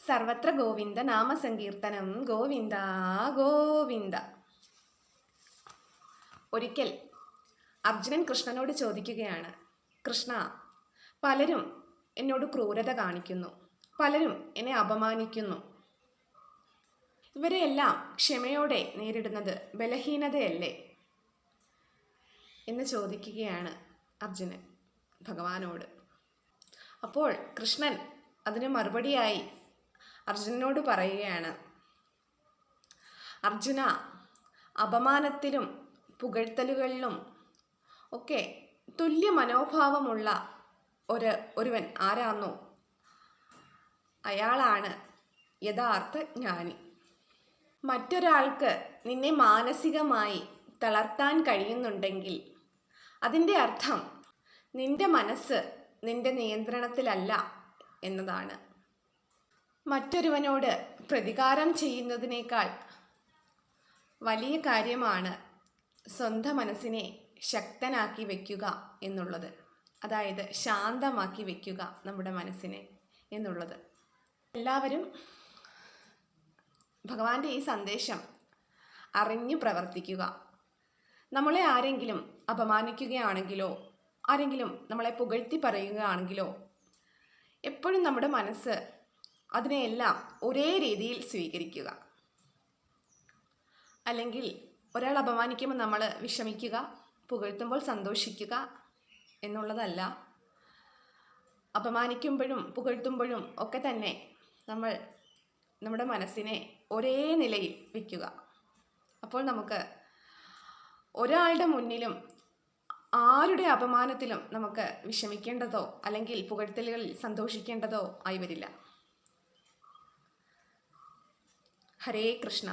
സർവത്ര ഗോവിന്ദ നാമസങ്കീർത്തനം ഗോവിന്ദ ഗോവിന്ദ. ഒരിക്കൽ അർജുനൻ കൃഷ്ണനോട് ചോദിക്കുകയാണ്, കൃഷ്ണ, പലരും എന്നോട് ക്രൂരത കാണിക്കുന്നു, പലരും എന്നെ അപമാനിക്കുന്നു. ഇവരെയെല്ലാം ക്ഷമയോടെ നേരിടുന്നത് ബലഹീനതയല്ലേ എന്ന് ചോദിക്കുകയാണ് അർജുനൻ ഭഗവാനോട്. അപ്പോൾ കൃഷ്ണൻ അതിന് മറുപടിയായി അർജുനനോട് പറയുകയാണ്, അർജുന, അപമാനത്തിലും പുകഴ്ത്തലുകളിലും ഒക്കെ തുല്യ മനോഭാവമുള്ള ഒരുവൻ ആരാന്നോ അയാളാണ് യഥാർത്ഥ ജ്ഞാനി. മറ്റൊരാൾക്ക് നിന്നെ മാനസികമായി തളർത്താൻ കഴിയുന്നുണ്ടെങ്കിൽ അതിൻ്റെ അർത്ഥം നിന്റെ മനസ്സ് നിന്റെ നിയന്ത്രണത്തിലല്ല എന്നതാണ്. മറ്റൊരുവനോട് പ്രതികാരം ചെയ്യുന്നതിനേക്കാൾ വലിയ കാര്യമാണ് സ്വന്തം മനസ്സിനെ ശക്തനാക്കി വയ്ക്കുക എന്നുള്ളത്, അതായത് ശാന്തമാക്കി വയ്ക്കുക നമ്മുടെ മനസ്സിനെ എന്നുള്ളത്. എല്ലാവരും ഭഗവാന്റെ ഈ സന്ദേശം അറിഞ്ഞു പ്രവർത്തിക്കുക. നമ്മളെ ആരെങ്കിലും അപമാനിക്കുകയാണെങ്കിലോ ആരെങ്കിലും നമ്മളെ പുകഴ്ത്തി പറയുകയാണെങ്കിലോ എപ്പോഴും നമ്മുടെ മനസ്സ് അതിനെയെല്ലാം ഒരേ രീതിയിൽ സ്വീകരിക്കുക. അല്ലെങ്കിൽ ഒരാൾ അപമാനിക്കുമ്പോൾ നമ്മൾ വിഷമിക്കുക, പുകഴ്ത്തുമ്പോൾ സന്തോഷിക്കുക എന്നുള്ളതല്ല. അപമാനിക്കുമ്പോഴും പുകഴ്ത്തുമ്പോഴും ഒക്കെ തന്നെ നമ്മൾ നമ്മുടെ മനസ്സിനെ ഒരേ നിലയിൽ വയ്ക്കുക. അപ്പോൾ നമുക്ക് ഒരാളുടെ മുന്നിലും ആരുടെ അപമാനത്തിലും നമുക്ക് വിഷമിക്കേണ്ടതോ അല്ലെങ്കിൽ പുകഴ്ത്തലുകളിൽ സന്തോഷിക്കേണ്ടതോ ആയി വരില്ല. ഹരേ കൃഷ്ണ.